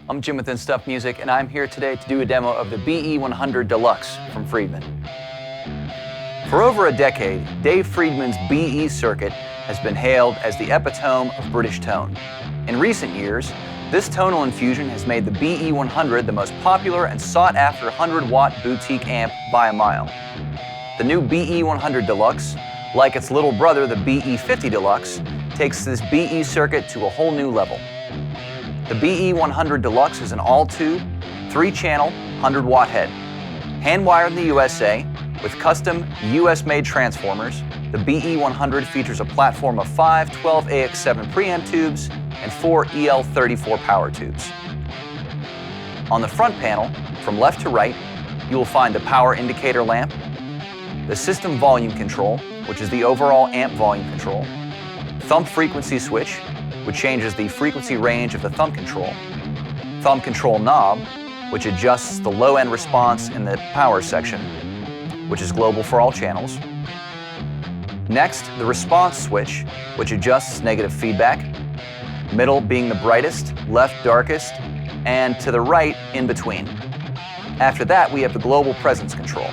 I'm Jim with Stuff Music, and I'm here today to do a demo of the BE-100 Deluxe from Friedman. For over a decade, Dave Friedman's BE circuit has been hailed as the epitome of British tone. In recent years, this tonal infusion has made the BE-100 the most popular and sought-after 100-watt boutique amp by a mile. The new BE-100 Deluxe, like its little brother, the BE-50 Deluxe, takes this BE circuit to a whole new level. The BE-100 Deluxe is an all-tube, 3-channel, 100-watt head. Hand-wired in the USA, with custom US-made transformers, the BE-100 features a platform of 5 12AX7 preamp tubes and 4 EL34 power tubes. On the front panel, from left to right, you will find the power indicator lamp, the system volume control, which is the overall amp volume control, thump frequency switch, which changes the frequency range of the thump control knob, which adjusts the low-end response in the power section, which is global for all channels. Next, the response switch, which adjusts negative feedback, middle being the brightest, left darkest, and to the right in between. After that, we have the global presence control.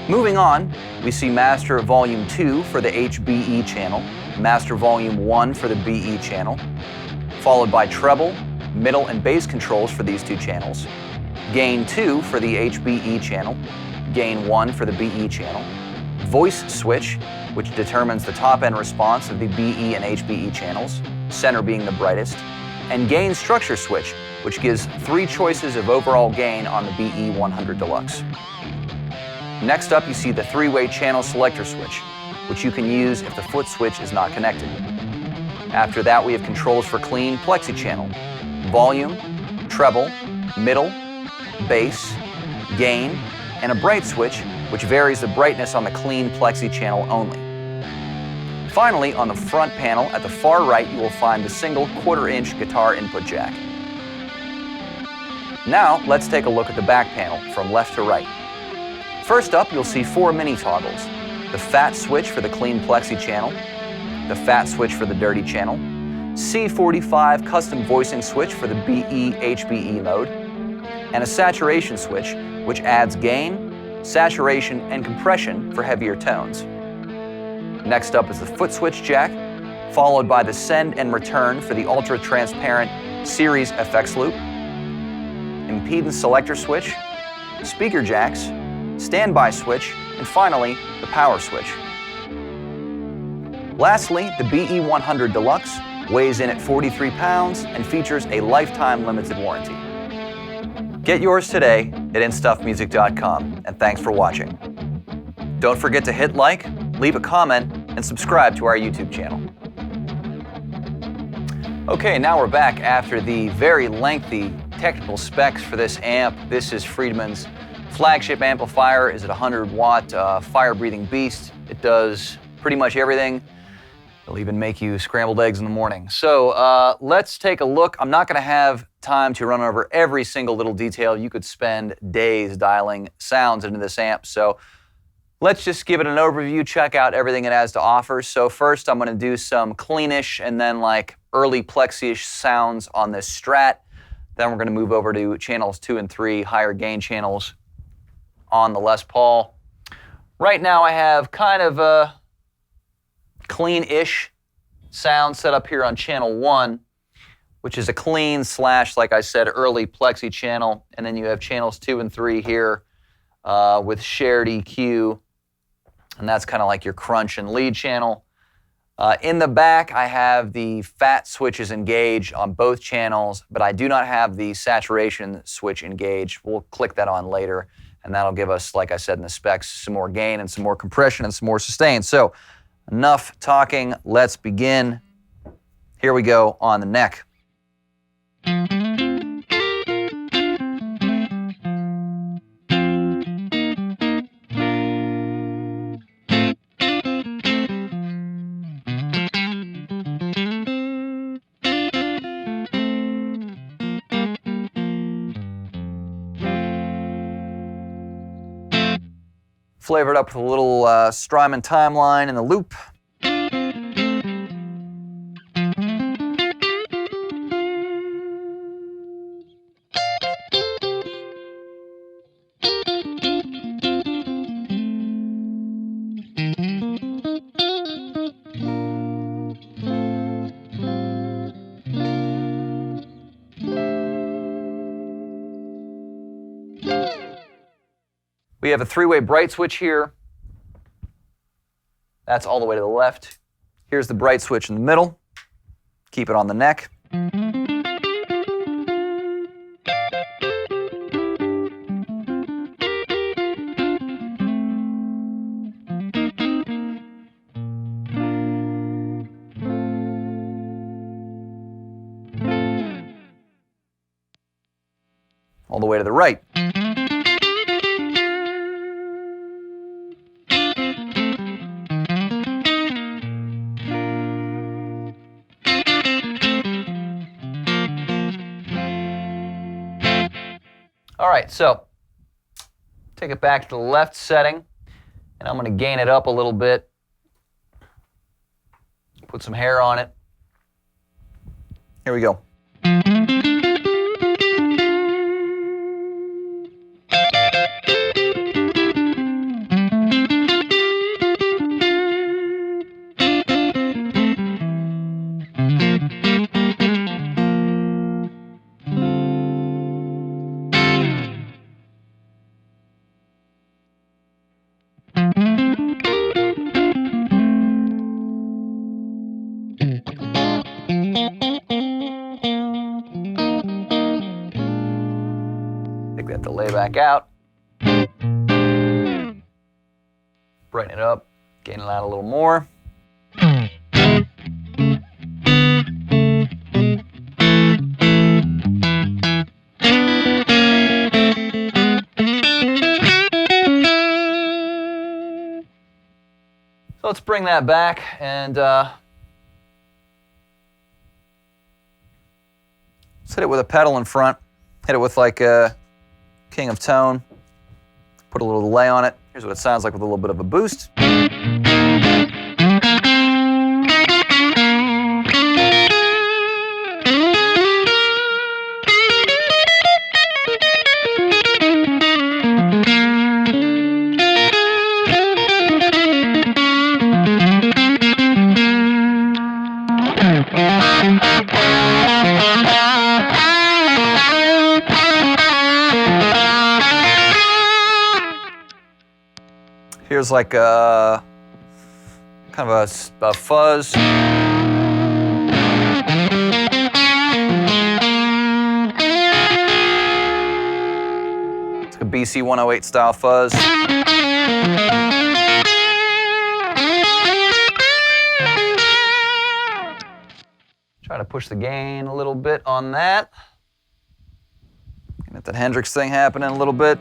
Moving on, we see Master Volume 2 for the HBE channel, Master Volume 1 for the BE channel, followed by treble, middle, and bass controls for these two channels, Gain 2 for the HBE channel, Gain 1 for the BE channel, Voice switch, which determines the top-end response of the BE and HBE channels, center being the brightest, and Gain structure switch, which gives 3 choices of overall gain on the BE-100 Deluxe. Next up, you see the 3-way channel selector switch, which you can use if the foot switch is not connected. After that, we have controls for clean plexi channel, volume, treble, middle, bass, gain, and a bright switch, which varies the brightness on the clean plexi channel only. Finally, on the front panel at the far right, you will find the single 1/4-inch guitar input jack. Now, let's take a look at the back panel from left to right. First up, you'll see 4 mini toggles: the fat switch for the clean plexi channel, the fat switch for the dirty channel, C45 custom voicing switch for the BE-HBE mode, and a saturation switch, which adds gain, saturation, and compression for heavier tones. Next up is the foot switch jack, followed by the send and return for the ultra-transparent series FX loop, impedance selector switch, speaker jacks, standby switch, and finally, the power switch. Lastly, the BE-100 Deluxe weighs in at 43 pounds and features a lifetime limited warranty. Get yours today at instuffmusic.com, and thanks for watching. Don't forget to hit like, leave a comment, and subscribe to our YouTube channel. Okay, now we're back after the very lengthy technical specs for this amp. This is Friedman's flagship amplifier. Is it a 100-watt fire-breathing beast? It does pretty much everything. It'll even make you scrambled eggs in the morning. So let's take a look. I'm not going to have time to run over every single little detail. You could spend days dialing sounds into this amp. So let's just give it an overview, check out everything it has to offer. So first, I'm going to do some cleanish and then like early plexi-ish sounds on this Strat. Then we're going to move over to channels 2 and 3, higher gain channels on the Les Paul. Right now I have kind of a clean-ish sound set up here on channel 1, which is a clean / like I said, early plexi channel. And then you have channels 2 and 3 here with shared EQ. And that's kind of like your crunch and lead channel. In the back, I have the fat switches engaged on both channels, but I do not have the saturation switch engaged. We'll click that on later. And that'll give us, like I said in the specs, some more gain and some more compression and some more sustain. So enough talking, let's begin. Here we go on the neck. Flavored up with a little Strymon timeline in the loop. We have a three-way bright switch here. That's all the way to the left. Here's the bright switch in the middle. Keep it on the neck. All the way to the right. All right, so take it back to the left setting, and I'm going to gain it up a little bit. Put some hair on it. Here we go. Take that delay back out. Brighten it up, gain it out a little more. So let's bring that back and let's hit it with a pedal in front. Hit it with like a King of Tone. Put a little delay on it. Here's what it sounds like with a little bit of a boost. Here's like a kind of a fuzz. It's like a BC-108 style fuzz. Try to push the gain a little bit on that. Get that Hendrix thing happening a little bit.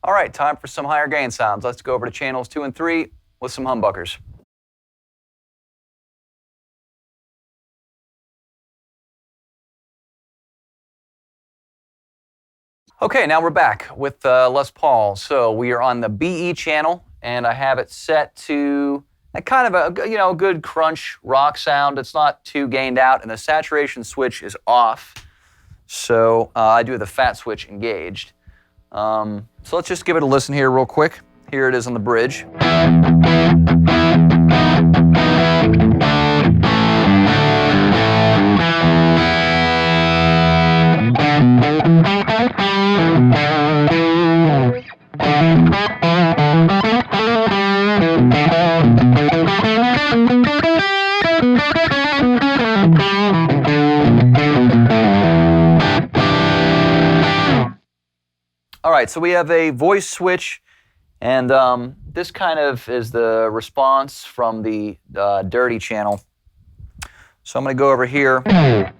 All right, time for some higher gain sounds. Let's go over to channels 2 and 3 with some humbuckers. Okay, now we're back with Les Paul. So we are on the BE channel, and I have it set to a kind of a good crunch rock sound. It's not too gained out, and the saturation switch is off. So I do have the fat switch engaged. So let's just give it a listen here real quick. Here it is on the bridge. right, so we have a voice switch, and this kind of is the response from the dirty channel. So I'm going to go over here. That's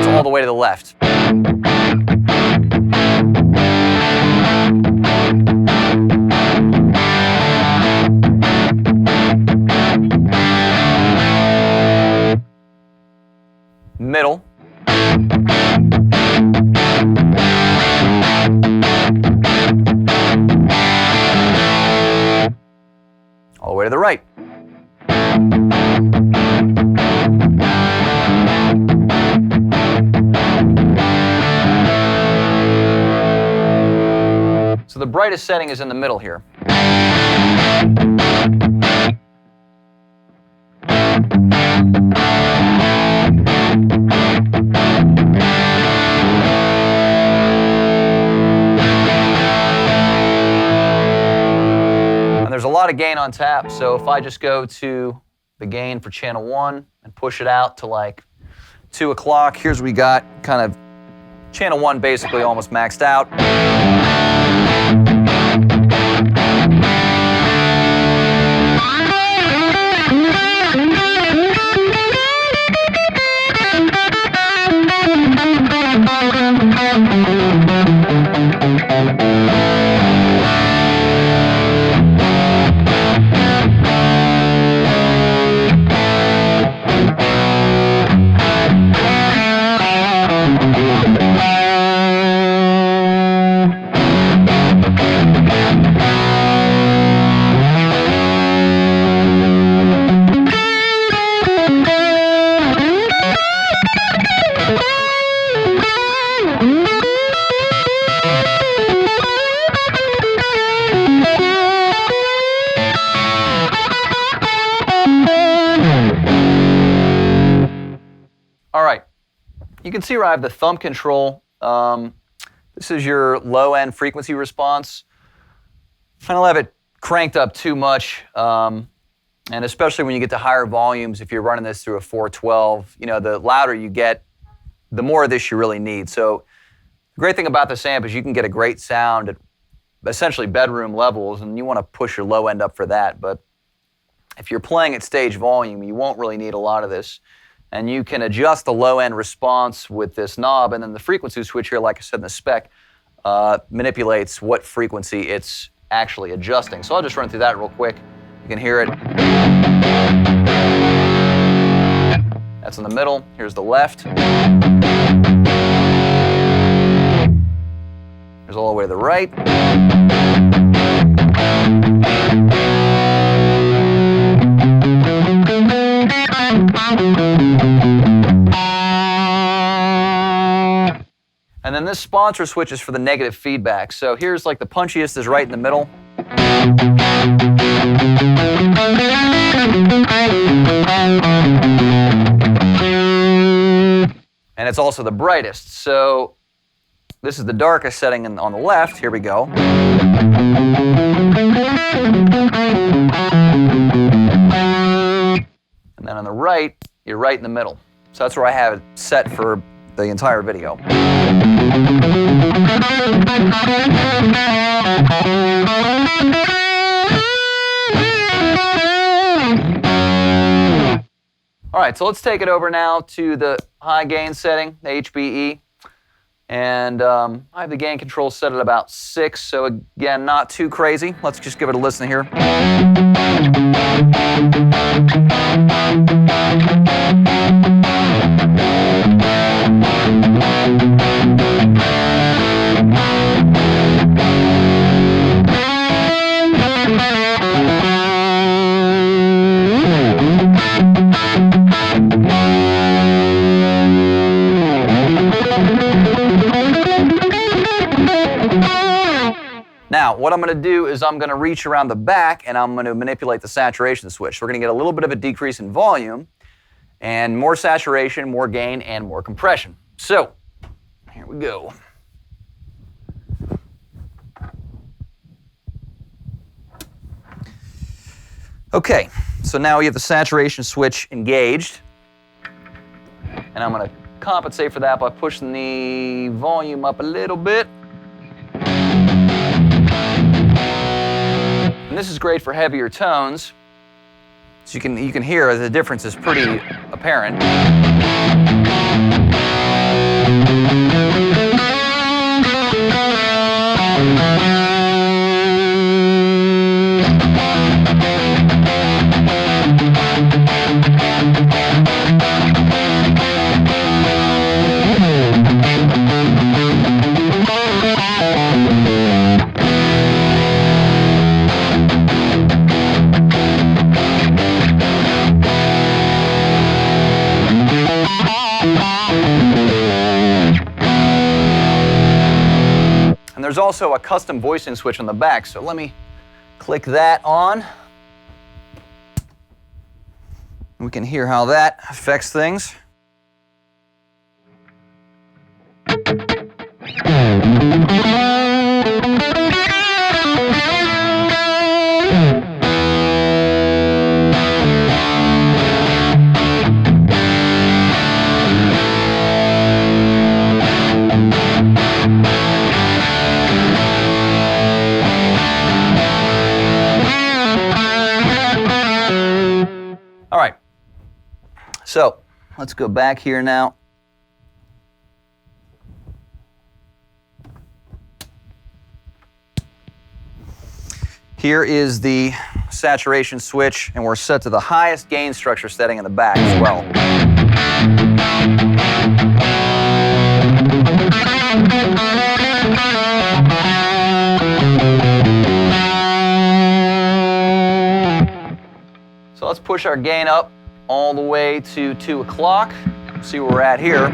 all the way to the left. Middle. All the way to the right. So the brightest setting is in the middle here. And there's a lot of gain on tap, so if I just go to the gain for channel 1 and push it out to like 2 o'clock, here's what we got, kind of channel 1 basically almost maxed out. All right, you can see where I have the thump control. This is your low-end frequency response. I don't have it cranked up too much, and especially when you get to higher volumes, if you're running this through a 412, you know, the louder you get, the more of this you really need. So the great thing about this amp is you can get a great sound at essentially bedroom levels, and you want to push your low end up for that. But if you're playing at stage volume, you won't really need a lot of this. And you can adjust the low-end response with this knob, and then the frequency switch here, like I said in the spec, manipulates what frequency it's actually adjusting. So I'll just run through that real quick. You can hear it. That's in the middle. Here's the left. Here's all the way to the right. And then this sponsor switch is for the negative feedback. So here's like the punchiest is right in the middle. And it's also the brightest. So this is the darkest setting on the left. Here we go. And then on the right, you're right in the middle. So that's where I have it set for the entire video. All right, so let's take it over now to the high gain setting, the HBE. And I have the gain control set at about 6, so again, not too crazy. Let's just give it a listen here. Now, what I'm going to do is I'm going to reach around the back and I'm going to manipulate the saturation switch. We're going to get a little bit of a decrease in volume and more saturation, more gain, and more compression. So, here we go. Okay, so now we have the saturation switch engaged. And I'm going to compensate for that by pushing the volume up a little bit. And this is great for heavier tones. So you can hear the difference is pretty apparent. And there's also a custom voicing switch on the back, so let me click that on. We can hear how that affects things. All right, so let's go back here now. Here is the saturation switch, and we're set to the highest gain structure setting in the back as well. So let's push our gain up all the way to 2 o'clock. See where we're at here.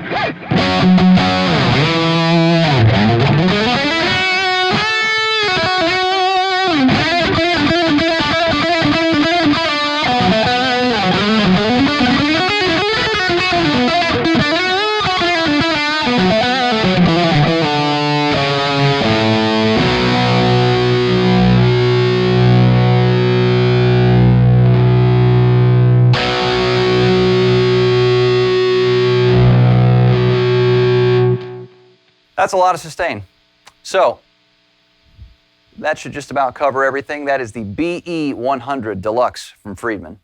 That's a lot of sustain. So that should just about cover everything. That is the BE-100 Deluxe from Friedman.